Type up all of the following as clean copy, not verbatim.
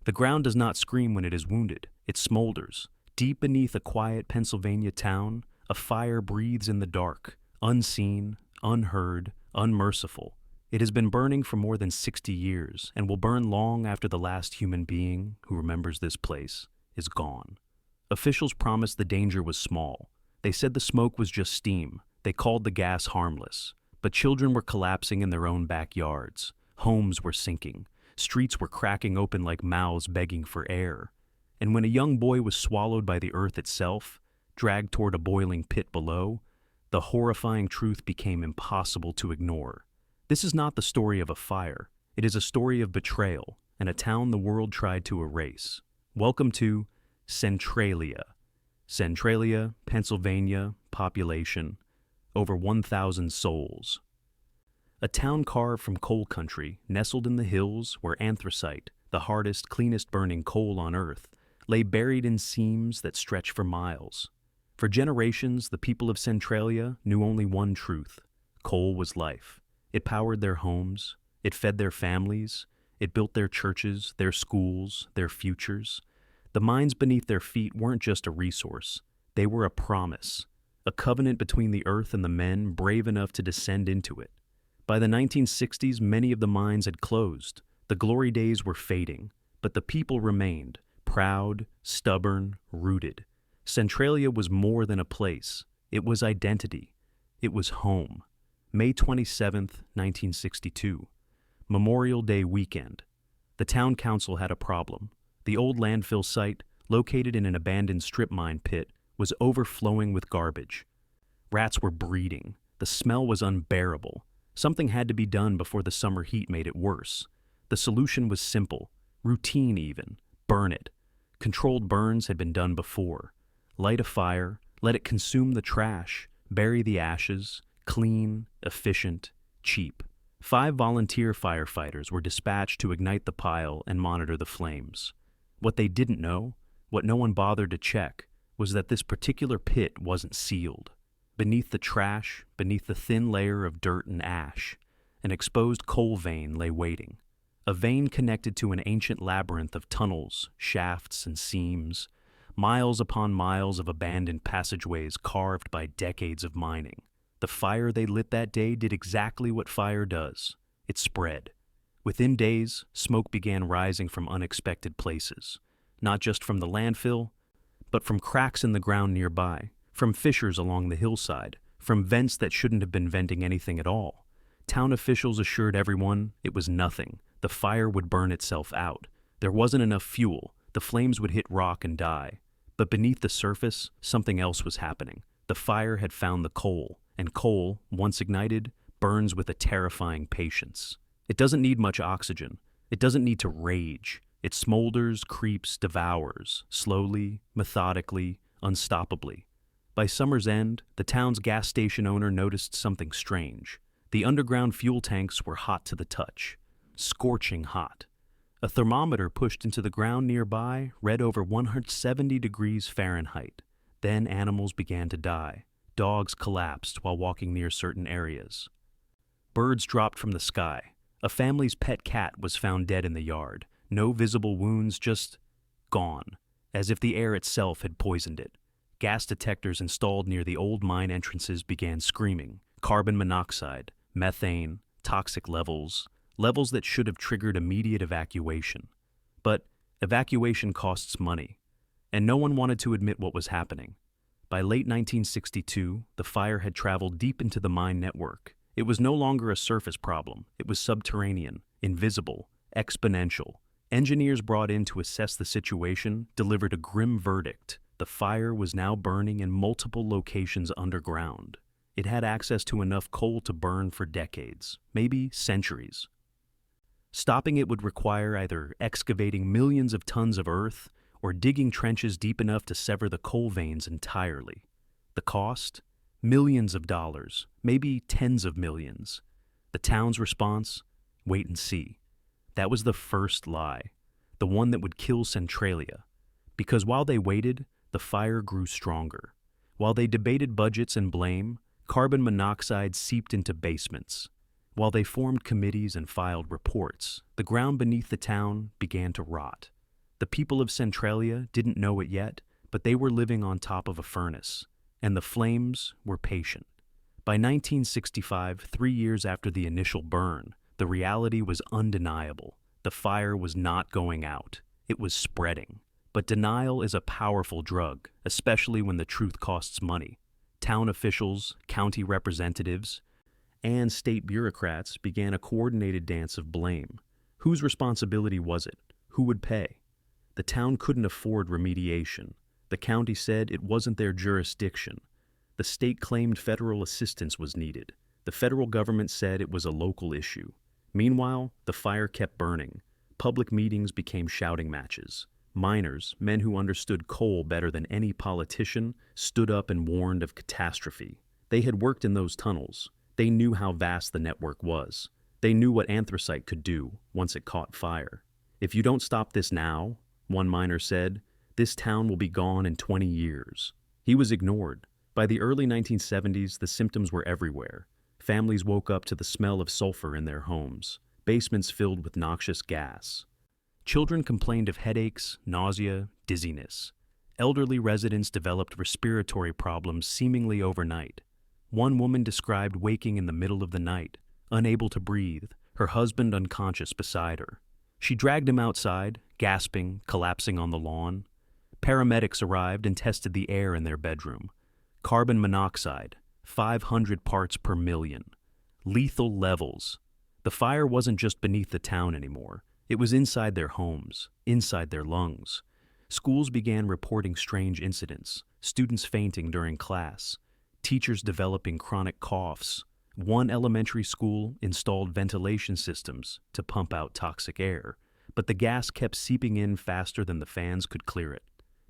The ground does not scream when it is wounded, it smolders. Deep beneath a quiet Pennsylvania town, a fire breathes in the dark, unseen, unheard, unmerciful. It has been burning for more than 60 years and will burn long after the last human being who remembers this place is gone. Officials promised the danger was small. They said the smoke was just steam. They called the gas harmless. But children were collapsing in their own backyards. Homes were sinking. Streets were cracking open like mouths begging for air. And when a young boy was swallowed by the earth itself, dragged toward a boiling pit below, the horrifying truth became impossible to ignore. This is not the story of a fire. It is a story of betrayal and a town the world tried to erase. Welcome to Centralia. Centralia, Pennsylvania, population, over 1,000 souls. A town carved from coal country, nestled in the hills where anthracite, the hardest, cleanest burning coal on earth, lay buried in seams that stretch for miles. For generations, the people of Centralia knew only one truth. Coal was life. It powered their homes. It fed their families. It built their churches, their schools, their futures. The mines beneath their feet weren't just a resource. They were a promise, a covenant between the earth and the men brave enough to descend into it. By the 1960s, many of the mines had closed. The glory days were fading, but the people remained, proud, stubborn, rooted. Centralia was more than a place. It was identity. It was home. May 27th, 1962. Memorial Day weekend. The town council had a problem. The old landfill site, located in an abandoned strip mine pit, was overflowing with garbage. Rats were breeding. The smell was unbearable. Something had to be done before the summer heat made it worse. The solution was simple, routine even. Burn it. Controlled burns had been done before. Light a fire, let it consume the trash, bury the ashes, clean, efficient, cheap. 5 volunteer firefighters were dispatched to ignite the pile and monitor the flames. What they didn't know, what no one bothered to check, was that this particular pit wasn't sealed. Beneath the trash, beneath the thin layer of dirt and ash, an exposed coal vein lay waiting. A vein connected to an ancient labyrinth of tunnels, shafts, and seams, miles upon miles of abandoned passageways carved by decades of mining. The fire they lit that day did exactly what fire does. It spread. Within days, smoke began rising from unexpected places, not just from the landfill, but from cracks in the ground nearby, from fissures along the hillside, from vents that shouldn't have been venting anything at all. Town officials assured everyone it was nothing. The fire would burn itself out. There wasn't enough fuel. The flames would hit rock and die. But beneath the surface, something else was happening. The fire had found the coal, and coal, once ignited, burns with a terrifying patience. It doesn't need much oxygen. It doesn't need to rage. It smolders, creeps, devours, slowly, methodically, unstoppably. By summer's end, the town's gas station owner noticed something strange. The underground fuel tanks were hot to the touch, scorching hot. A thermometer pushed into the ground nearby read over 170 degrees Fahrenheit. Then animals began to die. Dogs collapsed while walking near certain areas. Birds dropped from the sky. A family's pet cat was found dead in the yard. No visible wounds, just gone, as if the air itself had poisoned it. Gas detectors installed near the old mine entrances began screaming. Carbon monoxide, methane, toxic levels that should have triggered immediate evacuation. But evacuation costs money, and no one wanted to admit what was happening. By late 1962, the fire had traveled deep into the mine network. It was no longer a surface problem. It was subterranean, invisible, exponential. Engineers brought in to assess the situation delivered a grim verdict. The fire was now burning in multiple locations underground. It had access to enough coal to burn for decades, maybe centuries. Stopping it would require either excavating millions of tons of earth or digging trenches deep enough to sever the coal veins entirely. The cost? Millions of dollars, maybe tens of millions. The town's response? Wait and see. That was the first lie, the one that would kill Centralia. Because while they waited, the fire grew stronger. While they debated budgets and blame, carbon monoxide seeped into basements. While they formed committees and filed reports, the ground beneath the town began to rot. The people of Centralia didn't know it yet, but they were living on top of a furnace, and the flames were patient. By 1965, 3 years after the initial burn, the reality was undeniable. The fire was not going out. It was spreading. But denial is a powerful drug, especially when the truth costs money. Town officials, county representatives, and state bureaucrats began a coordinated dance of blame. Whose responsibility was it? Who would pay? The town couldn't afford remediation. The county said it wasn't their jurisdiction. The state claimed federal assistance was needed. The federal government said it was a local issue. Meanwhile, the fire kept burning. Public meetings became shouting matches. Miners, men who understood coal better than any politician, stood up and warned of catastrophe. They had worked in those tunnels. They knew how vast the network was. They knew what anthracite could do once it caught fire. "If you don't stop this now," one miner said, "this town will be gone in 20 years. He was ignored. By the early 1970s, the symptoms were everywhere. Families woke up to the smell of sulfur in their homes, basements filled with noxious gas. Children complained of headaches, nausea, dizziness. Elderly residents developed respiratory problems seemingly overnight. One woman described waking in the middle of the night, unable to breathe, her husband unconscious beside her. She dragged him outside, gasping, collapsing on the lawn. Paramedics arrived and tested the air in their bedroom. Carbon monoxide, 500 parts per million. Lethal levels. The fire wasn't just beneath the town anymore. It was inside their homes, inside their lungs. Schools began reporting strange incidents, students fainting during class, teachers developing chronic coughs. One elementary school installed ventilation systems to pump out toxic air, but the gas kept seeping in faster than the fans could clear it.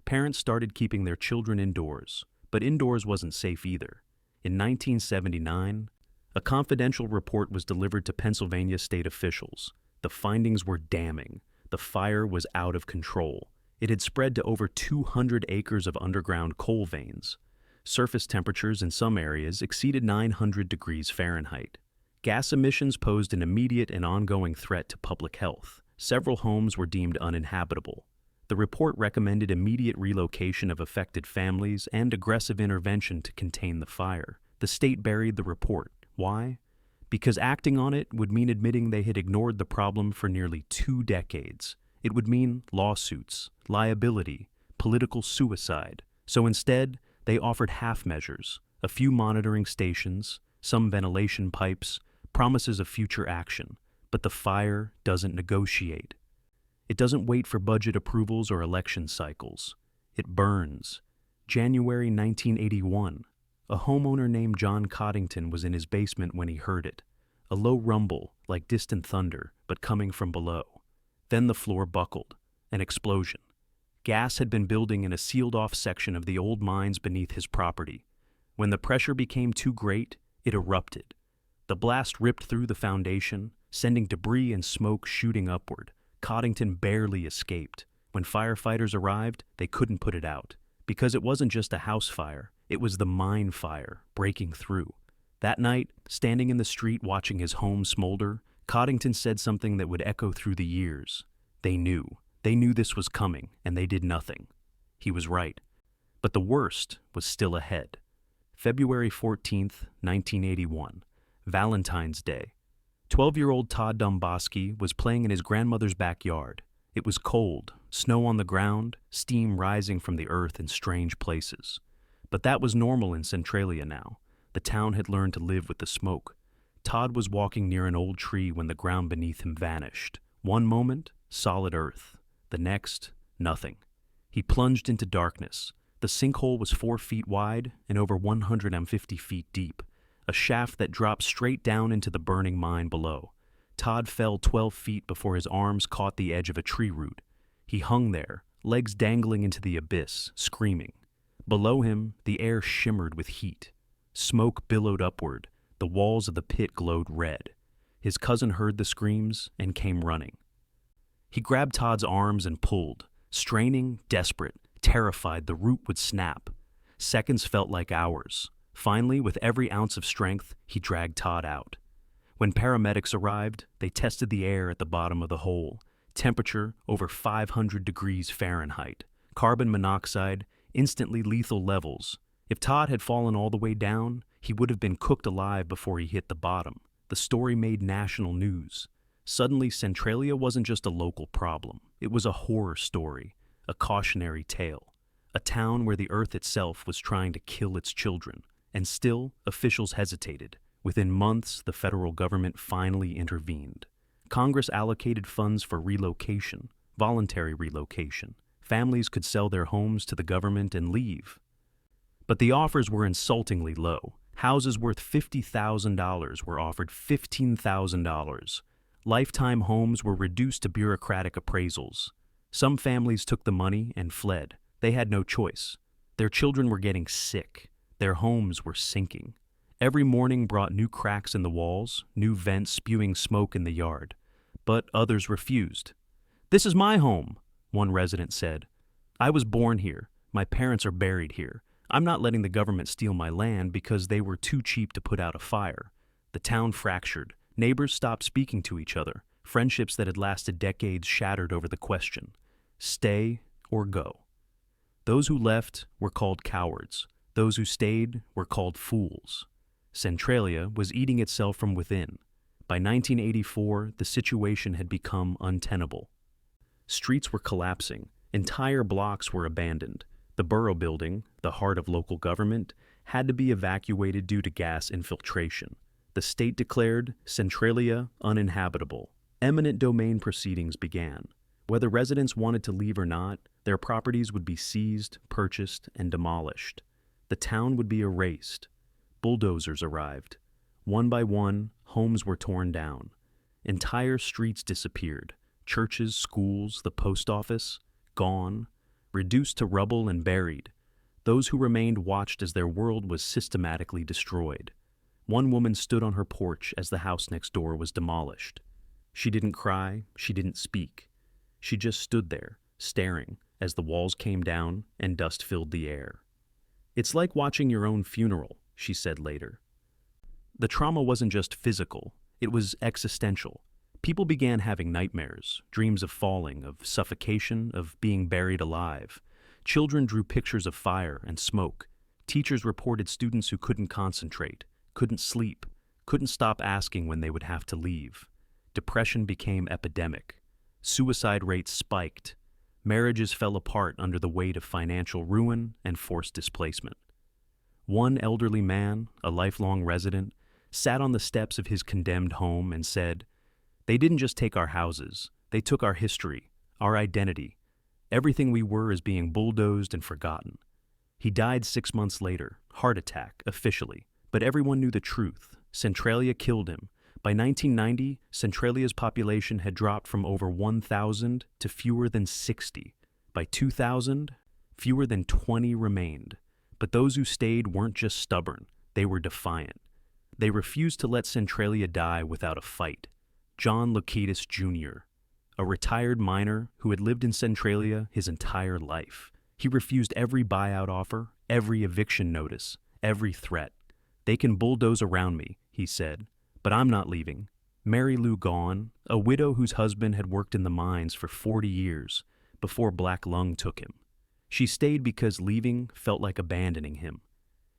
Parents started keeping their children indoors, but indoors wasn't safe either. In 1979, a confidential report was delivered to Pennsylvania state officials. The findings were damning. The fire was out of control. It had spread to over 200 acres of underground coal veins. Surface temperatures in some areas exceeded 900 degrees Fahrenheit. Gas emissions posed an immediate and ongoing threat to public health. Several homes were deemed uninhabitable. The report recommended immediate relocation of affected families and aggressive intervention to contain the fire. The state buried the report. Why? Because acting on it would mean admitting they had ignored the problem for nearly 2 decades. It would mean lawsuits, liability, political suicide. So instead, they offered half measures, a few monitoring stations, some ventilation pipes, promises of future action. But the fire doesn't negotiate. It doesn't wait for budget approvals or election cycles. It burns. January 1981. A homeowner named John Coddington was in his basement when he heard it. A low rumble, like distant thunder, but coming from below. Then the floor buckled. An explosion. Gas had been building in a sealed-off section of the old mines beneath his property. When the pressure became too great, it erupted. The blast ripped through the foundation, sending debris and smoke shooting upward. Coddington barely escaped. When firefighters arrived, they couldn't put it out. Because it wasn't just a house fire, it was the mine fire breaking through. That night, standing in the street watching his home smolder, Coddington said something that would echo through the years. They knew. They knew this was coming, and they did nothing. He was right. But the worst was still ahead. February 14th, 1981, Valentine's Day. 12-year-old Todd Domboski was playing in his grandmother's backyard. It was cold, snow on the ground, steam rising from the earth in strange places. But that was normal in Centralia now. The town had learned to live with the smoke. Todd was walking near an old tree when the ground beneath him vanished. One moment, solid earth. The next, nothing. He plunged into darkness. The sinkhole was 4 feet wide and over 150 feet deep, a shaft that dropped straight down into the burning mine below. Todd fell 12 feet before his arms caught the edge of a tree root. He hung there, legs dangling into the abyss, screaming. Below him, the air shimmered with heat. Smoke billowed upward. The walls of the pit glowed red. His cousin heard the screams and came running. He grabbed Todd's arms and pulled, straining, desperate, terrified the root would snap. Seconds felt like hours. Finally, with every ounce of strength, he dragged Todd out. When paramedics arrived, they tested the air at the bottom of the hole. temperature over 500 degrees Fahrenheit, carbon monoxide, instantly lethal levels. If Todd had fallen all the way down, he would have been cooked alive before he hit the bottom. The story made national news. Suddenly, Centralia wasn't just a local problem. It was a horror story, a cautionary tale. A town where the earth itself was trying to kill its children. And still, officials hesitated. Within months, the federal government finally intervened. Congress allocated funds for relocation, voluntary relocation. Families could sell their homes to the government and leave. But the offers were insultingly low. Houses worth $50,000 were offered $15,000. Lifetime homes were reduced to bureaucratic appraisals. Some families took the money and fled. They had no choice. Their children were getting sick. Their homes were sinking. Every morning brought new cracks in the walls, new vents spewing smoke in the yard. But others refused. "This is my home," one resident said. "I was born here. My parents are buried here. I'm not letting the government steal my land because they were too cheap to put out a fire." The town fractured. Neighbors stopped speaking to each other. Friendships that had lasted decades shattered over the question, stay or go. Those who left were called cowards. Those who stayed were called fools. Centralia was eating itself from within. By 1984, the situation had become untenable. Streets were collapsing. Entire blocks were abandoned. The borough building, the heart of local government, had to be evacuated due to gas infiltration. The state declared Centralia uninhabitable. Eminent domain proceedings began. Whether residents wanted to leave or not, their properties would be seized, purchased, and demolished. The town would be erased. Bulldozers arrived. One by one, homes were torn down. Entire streets disappeared. Churches, schools, the post office, gone, reduced to rubble and buried. Those who remained watched as their world was systematically destroyed. One woman stood on her porch as the house next door was demolished. She didn't cry, she didn't speak. She just stood there, staring, as the walls came down and dust filled the air. "It's like watching your own funeral," she said later. The trauma wasn't just physical, it was existential. People began having nightmares, dreams of falling, of suffocation, of being buried alive. Children drew pictures of fire and smoke. Teachers reported students who couldn't concentrate, couldn't sleep, couldn't stop asking when they would have to leave. Depression became epidemic. Suicide rates spiked. Marriages fell apart under the weight of financial ruin and forced displacement. One elderly man, a lifelong resident, sat on the steps of his condemned home and said, "They didn't just take our houses, they took our history, our identity. Everything we were is being bulldozed and forgotten." He died 6 months later, heart attack, officially. But everyone knew the truth. Centralia killed him. By 1990, Centralia's population had dropped from over 1,000 to fewer than 60. By 2000, fewer than 20 remained. But those who stayed weren't just stubborn, they were defiant. They refused to let Centralia die without a fight. John Lokitis Jr., a retired miner who had lived in Centralia his entire life. He refused every buyout offer, every eviction notice, every threat. "They can bulldoze around me," he said, "but I'm not leaving." Mary Lou Gaughan, a widow whose husband had worked in the mines for 40 years before black lung took him. She stayed because leaving felt like abandoning him.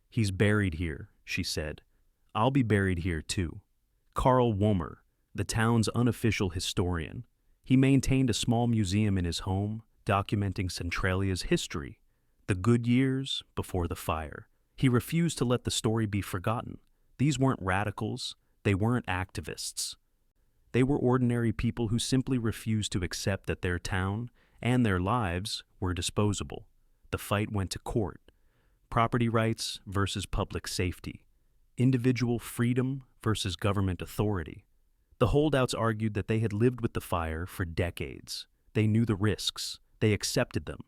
"He's buried here," she said. "I'll be buried here too." Carl Womer, the town's unofficial historian, he maintained a small museum in his home documenting Centralia's history, the good years before the fire. He refused to let the story be forgotten. These weren't radicals, they weren't activists. They were ordinary people who simply refused to accept that their town and their lives were disposable. The fight went to court. Property rights versus public safety. Individual freedom versus government authority. The holdouts argued that they had lived with the fire for decades. They knew the risks. They accepted them.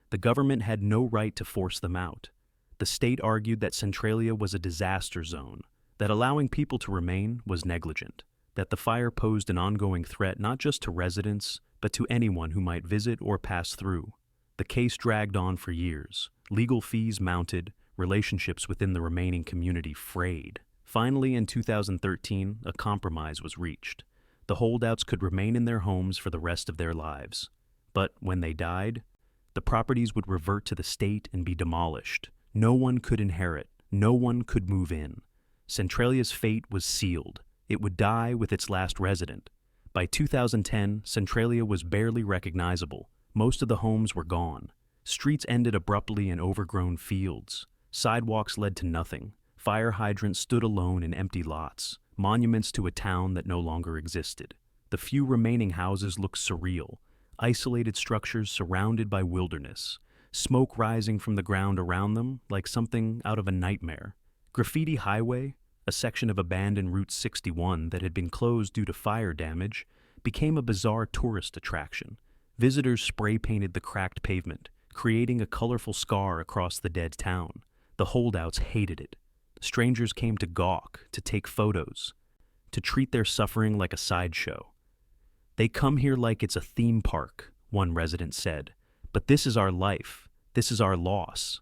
The government had no right to force them out. The state argued that Centralia was a disaster zone, that allowing people to remain was negligent, that the fire posed an ongoing threat not just to residents, but to anyone who might visit or pass through. The case dragged on for years. Legal fees mounted, relationships within the remaining community frayed. Finally, in 2013, a compromise was reached. the holdouts could remain in their homes for the rest of their lives. But when they died, the properties would revert to the state and be demolished. No one could inherit. No one could move in. Centralia's fate was sealed. It would die with its last resident. By 2010, Centralia was barely recognizable. Most of the homes were gone. Streets ended abruptly in overgrown fields. Sidewalks led to nothing. Fire hydrants stood alone in empty lots, monuments to a town that no longer existed. The few remaining houses looked surreal, isolated structures surrounded by wilderness, smoke rising from the ground around them like something out of a nightmare. Graffiti Highway, a section of abandoned Route 61 that had been closed due to fire damage, became a bizarre tourist attraction. Visitors spray-painted the cracked pavement, creating a colorful scar across the dead town. The holdouts hated it. Strangers came to gawk, to take photos, to treat their suffering like a sideshow. "They come here like it's a theme park," one resident said. "But this is our life. This is our loss."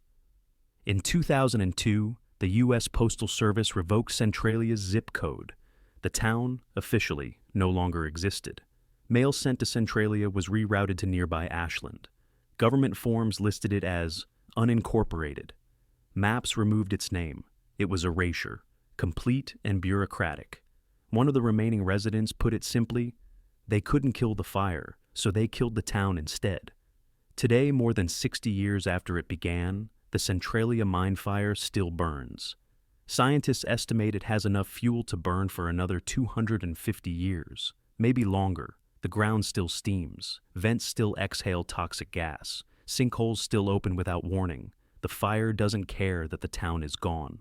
In 2002, the U.S. Postal Service revoked Centralia's zip code. The town, officially, no longer existed. Mail sent to Centralia was rerouted to nearby Ashland. Government forms listed it as unincorporated. Maps removed its name. It was erasure, complete and bureaucratic. One of the remaining residents put it simply, they couldn't kill the fire, so they killed the town instead. Today, more than 60 years after it began, the Centralia mine fire still burns. Scientists estimate it has enough fuel to burn for another 250 years, maybe longer. The ground still steams, vents still exhale toxic gas, sinkholes still open without warning. The fire doesn't care that the town is gone.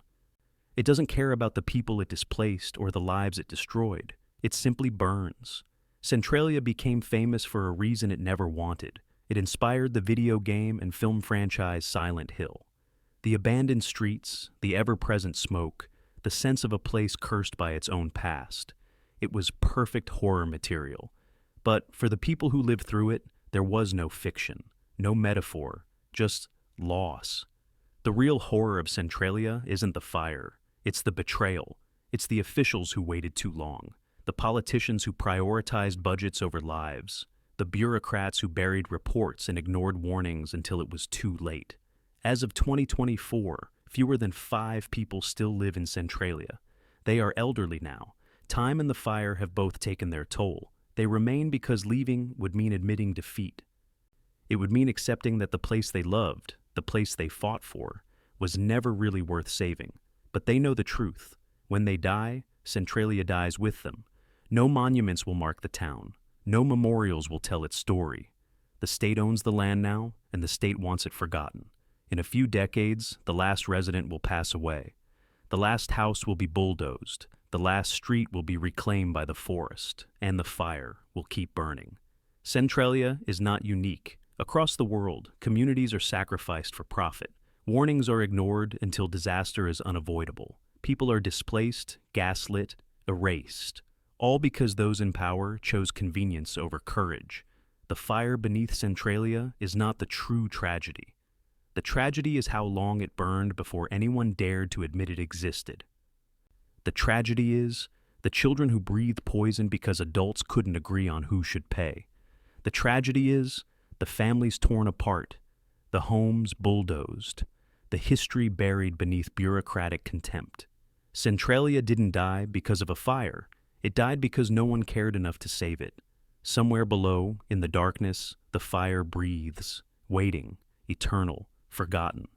It doesn't care about the people it displaced or the lives it destroyed. It simply burns. Centralia became famous for a reason it never wanted. It inspired the video game and film franchise Silent Hill. The abandoned streets, the ever-present smoke, the sense of a place cursed by its own past. It was perfect horror material. But for the people who lived through it, there was no fiction, no metaphor, just loss. The real horror of Centralia isn't the fire. It's the betrayal. It's the officials who waited too long, the politicians who prioritized budgets over lives, the bureaucrats who buried reports and ignored warnings until it was too late. As of 2024, fewer than 5 people still live in Centralia. They are elderly now. Time and the fire have both taken their toll. They remain because leaving would mean admitting defeat. It would mean accepting that the place they loved, the place they fought for, was never really worth saving. But they know the truth. When they die, Centralia dies with them. No monuments will mark the town. No memorials will tell its story. The state owns the land now, and the state wants it forgotten. In a few decades, the last resident will pass away. The last house will be bulldozed. The last street will be reclaimed by the forest, and the fire will keep burning. Centralia is not unique. Across the world, communities are sacrificed for profit. Warnings are ignored until disaster is unavoidable. People are displaced, gaslit, erased, all because those in power chose convenience over courage. The fire beneath Centralia is not the true tragedy. The tragedy is how long it burned before anyone dared to admit it existed. The tragedy is the children who breathed poison because adults couldn't agree on who should pay. The tragedy is the families torn apart, the homes bulldozed, the history buried beneath bureaucratic contempt. Centralia didn't die because of a fire. It died because no one cared enough to save it. Somewhere below, in the darkness, the fire breathes, waiting, eternal, forgotten.